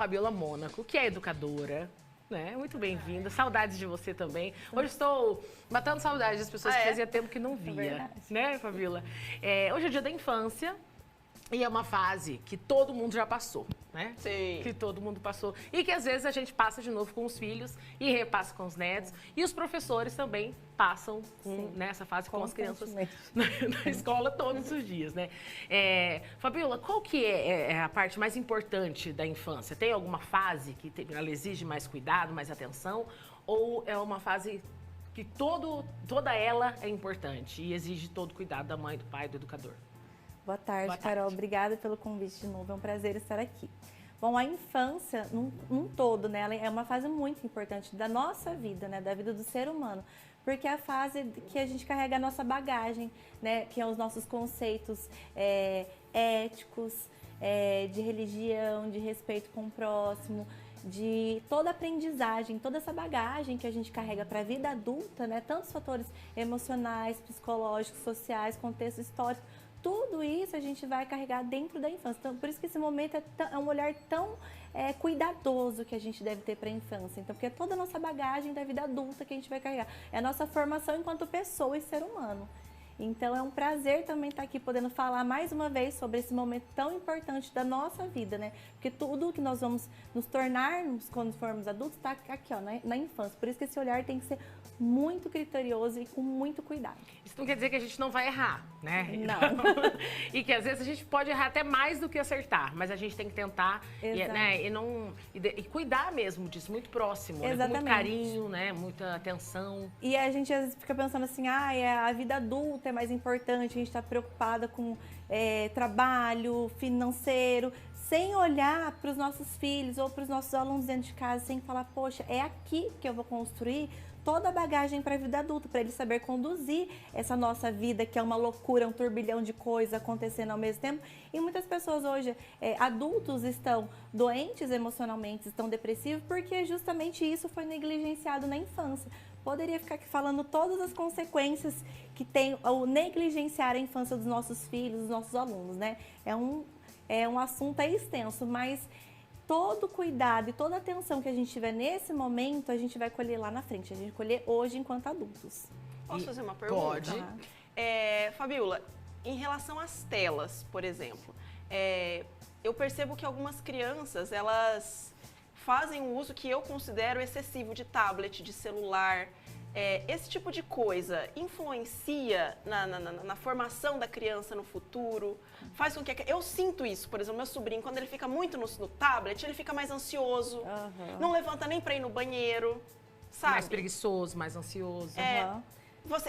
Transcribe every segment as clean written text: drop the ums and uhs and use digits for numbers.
Fabiola Mônaco, que é educadora, né? Muito bem-vinda. Saudades de você também. Hoje estou matando saudades das pessoas que fazia tempo que não via, né, Fabiola? Hoje é dia da infância e é uma fase que todo mundo já passou, né? Sim. Que todo mundo passou. E que às vezes a gente passa de novo com os filhos e repassa com os netos. E os professores também passam nessa fase com as crianças na escola todos os dias, né? Fabiola, qual que é a parte mais importante da infância? Tem alguma fase que ela exige mais cuidado, mais atenção? Ou é uma fase que toda ela é importante e exige todo cuidado da mãe, do pai, do educador? Boa tarde, Carol. Obrigada pelo convite de novo. É um prazer estar aqui. Bom, a infância, num todo, né, ela é uma fase muito importante da nossa vida, né, da vida do ser humano, porque é a fase que a gente carrega a nossa bagagem, né, que é os nossos conceitos éticos, de religião, de respeito com o próximo, de toda a aprendizagem, toda essa bagagem que a gente carrega para a vida adulta, né, tantos fatores emocionais, psicológicos, sociais, contexto histórico. Tudo isso a gente vai carregar dentro da infância. Então, por isso que esse momento é um olhar tão cuidadoso que a gente deve ter para a infância. Então, porque é toda a nossa bagagem da vida adulta que a gente vai carregar. É a nossa formação enquanto pessoa e ser humano. Então, é um prazer também estar aqui podendo falar mais uma vez sobre esse momento tão importante da nossa vida, né? Porque tudo que nós vamos nos tornarmos quando formos adultos está aqui, ó, na infância. Por isso que esse olhar tem que ser muito criterioso e com muito cuidado. Isso não quer dizer que a gente não vai errar, né? Não. E que às vezes a gente pode errar até mais do que acertar, mas a gente tem que tentar e cuidar mesmo disso, muito próximo, né? Com muito carinho, né? Muita atenção. E a gente às vezes fica pensando assim, a vida adulta é mais importante, a gente está preocupada com trabalho financeiro, sem olhar para os nossos filhos ou para os nossos alunos dentro de casa, sem falar, poxa, é aqui que eu vou construir toda a bagagem para a vida adulta, para ele saber conduzir essa nossa vida, que é uma loucura, um turbilhão de coisas acontecendo ao mesmo tempo. E muitas pessoas hoje, adultos, estão doentes emocionalmente, estão depressivos, porque justamente isso foi negligenciado na infância. Poderia ficar aqui falando todas as consequências que tem o negligenciar a infância dos nossos filhos, dos nossos alunos, né? É um assunto extenso, mas todo cuidado e toda atenção que a gente tiver nesse momento, a gente vai colher lá na frente. A gente colher hoje enquanto adultos. Posso fazer uma pergunta? Pode. Fabiola, em relação às telas, por exemplo, eu percebo que algumas crianças, elas fazem um uso que eu considero excessivo de tablet, de celular. Esse tipo de coisa influencia na formação da criança no futuro? Faz com que... Eu sinto isso, por exemplo, meu sobrinho, quando ele fica muito no tablet, ele fica mais ansioso, não levanta nem para ir no banheiro, sabe? Mais preguiçoso, mais ansioso.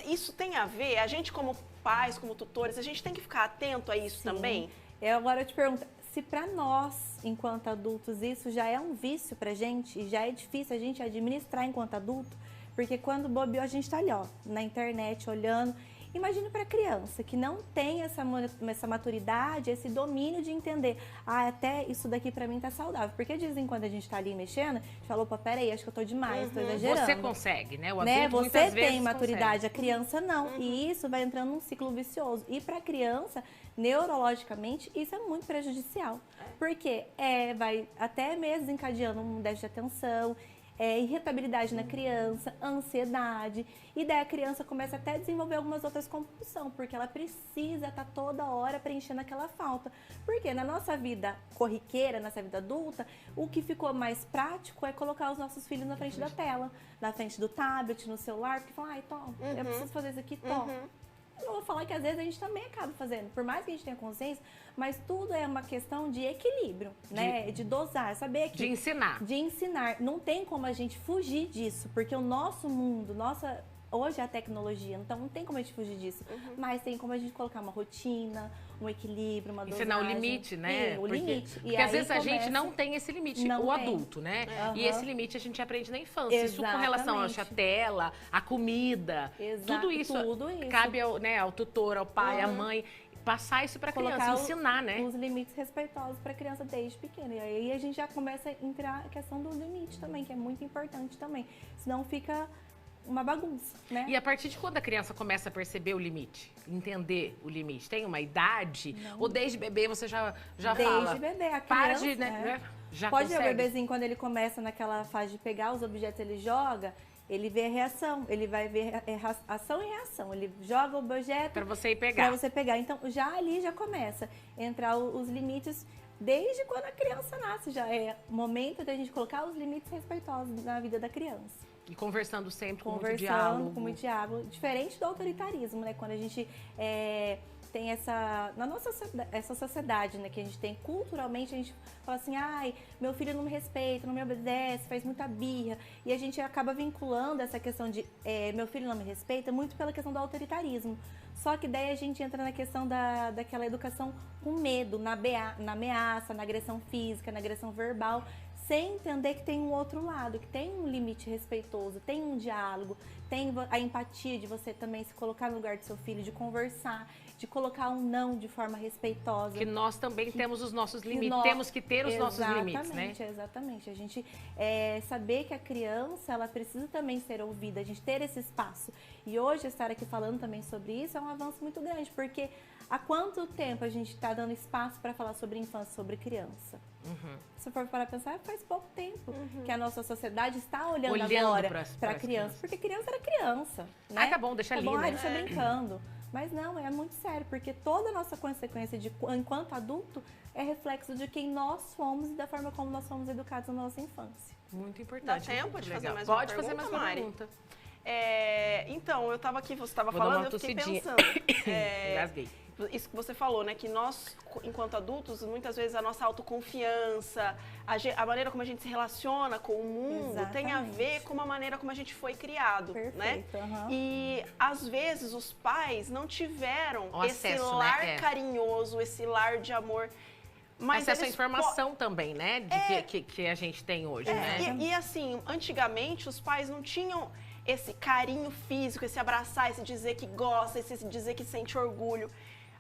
Isso tem a ver, a gente como pais, como tutores, a gente tem que ficar atento a isso também? Agora eu te pergunto, se para nós, enquanto adultos, isso já é um vício pra gente, e já é difícil a gente administrar enquanto adulto, porque quando bobeou a gente tá ali, ó, na internet, olhando. Imagina para criança que não tem essa maturidade, esse domínio de entender, até isso daqui para mim tá saudável. Porque de vez em quando a gente tá ali mexendo, a gente falou, opa, peraí, acho que eu tô demais, tô exagerando. Você consegue, né? O adulto Você muitas vezes tem maturidade, consegue. A criança não. E isso vai entrando num ciclo vicioso. E para a criança, neurologicamente, isso é muito prejudicial. Porque vai até mesmo desencadeando um déficit de atenção, irritabilidade na criança, ansiedade, e daí a criança começa até a desenvolver algumas outras compulsões, porque ela precisa estar toda hora preenchendo aquela falta. Porque na nossa vida corriqueira, nessa vida adulta, o que ficou mais prático é colocar os nossos filhos na frente da tela, na frente do tablet, no celular, porque falam, Tom, eu preciso fazer isso aqui, Tom. Eu vou falar que às vezes a gente também acaba fazendo, por mais que a gente tenha consciência, mas tudo é uma questão de equilíbrio, né? De dosar, saber que... De ensinar. De ensinar. Não tem como a gente fugir disso, porque o nosso mundo, hoje é a tecnologia, então não tem como a gente fugir disso. Mas tem como a gente colocar uma rotina, um equilíbrio, uma dosagem. Ensinar o limite, né? O limite. Porque às vezes a gente não tem esse limite, o adulto, né? E esse limite a gente aprende na infância. Isso com relação à tela, à comida, tudo isso cabe ao tutor, ao pai, à mãe, passar isso para criança, ensinar, né? Os limites respeitosos para a criança desde pequena. E aí a gente já começa a entrar a questão do limite também, que é muito importante também. Senão fica uma bagunça, né? E a partir de quando a criança começa a perceber o limite, entender o limite? Tem uma idade? Ou desde bebê você já fala? Desde bebê. A criança, para de, né? Já Pode ver o consegue? bebezinho, quando ele começa naquela fase de pegar os objetos, ele joga, ele vê a reação, ele vai ver ação e reação. Ele joga o objeto Para você ir pegar. Para você pegar. Então, já ali já começa a entrar os limites desde quando a criança nasce. Já é momento da gente colocar os limites respeitosos na vida da criança. E conversando sempre com muito diálogo. Com muito diálogo. Diferente do autoritarismo, né? Quando a gente tem essa sociedade, né? Que a gente tem culturalmente, a gente fala assim, ai, meu filho não me respeita, não me obedece, faz muita birra. E a gente acaba vinculando essa questão de meu filho não me respeita muito pela questão do autoritarismo. Só que daí a gente entra na questão daquela educação com medo, na ameaça, na agressão física, na agressão verbal, sem entender que tem um outro lado, que tem um limite respeitoso, tem um diálogo, tem a empatia de você também se colocar no lugar do seu filho, de conversar, de colocar um não de forma respeitosa. Que nós também temos os nossos limites, temos que ter os nossos limites, né? Exatamente. A gente saber que a criança, ela precisa também ser ouvida, a gente ter esse espaço. E hoje, estar aqui falando também sobre isso é um avanço muito grande, porque há quanto tempo a gente está dando espaço para falar sobre infância, sobre criança? Se for para pensar, faz pouco tempo que a nossa sociedade está olhando agora para criança. Porque criança era criança, né? Ah, tá bom, deixa ali, né? Deixa brincando. Mas não, é muito sério, porque toda a nossa consequência enquanto adulto é reflexo de quem nós somos e da forma como nós fomos educados na nossa infância. Muito importante. Dá tempo de fazer mais Pode uma fazer mais uma pergunta. Então, eu estava aqui, você estava Vou dar uma falando, eu fiquei tossidinha. pensando. Engasguei. Isso que você falou, né? Que nós, enquanto adultos, muitas vezes a nossa autoconfiança, a maneira como a gente se relaciona com o mundo tem a ver com a maneira como a gente foi criado, né? E às vezes os pais não tiveram esse lar carinhoso, esse lar de amor. Mas acesso à informação também, né? Que a gente tem hoje, né? E assim, antigamente os pais não tinham esse carinho físico, esse abraçar, esse dizer que gosta, esse dizer que sente orgulho.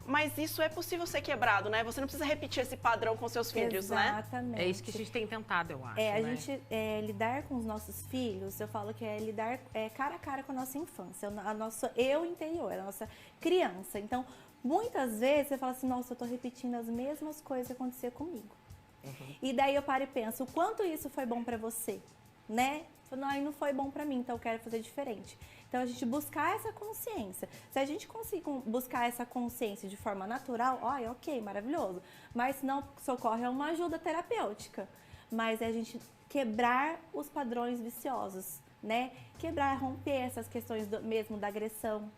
Mas isso é possível ser quebrado, né? Você não precisa repetir esse padrão com seus filhos, né? Exatamente. É isso que a gente tem tentado, eu acho, a gente lidar com os nossos filhos, eu falo que é lidar cara a cara com a nossa infância, a nossa eu interior, a nossa criança. Então, muitas vezes você fala assim, nossa, eu tô repetindo as mesmas coisas que aconteciam comigo. E daí eu paro e penso, o quanto isso foi bom pra você, né? Não foi bom pra mim, então eu quero fazer diferente. Então, a gente buscar essa consciência. Se a gente conseguir buscar essa consciência de forma natural, ok, maravilhoso. Mas se não socorre, é uma ajuda terapêutica. Mas é a gente quebrar os padrões viciosos, né? Quebrar, romper essas questões mesmo da agressão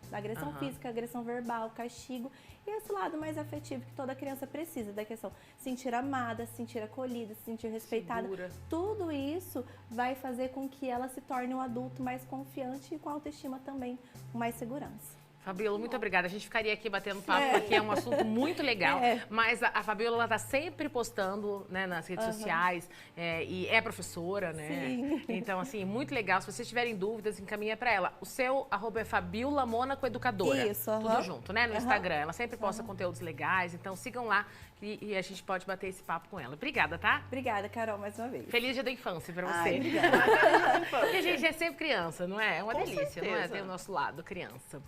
física, agressão verbal, castigo. E esse lado mais afetivo que toda criança precisa, da questão sentir amada, se sentir acolhida, se sentir respeitada. Segura. Tudo isso vai fazer com que ela se torne um adulto mais confiante e com autoestima também, com mais segurança. Fabiola, muito obrigada. A gente ficaria aqui batendo papo, porque é um assunto muito legal. Mas a Fabiola, ela tá sempre postando, né, nas redes sociais e é professora, né? Sim. Então, assim, muito legal. Se vocês tiverem dúvidas, encaminha para ela. O seu @ é Fabiola Mônaco Educadora. Isso, Tudo junto, né? No Instagram. Ela sempre posta conteúdos legais. Então, sigam lá e a gente pode bater esse papo com ela. Obrigada, tá? Obrigada, Carol, mais uma vez. Feliz Dia da Infância pra você. Ai, obrigada. Porque a gente é sempre criança, não é? É uma delícia, não é? certeza. Ter o nosso lado criança.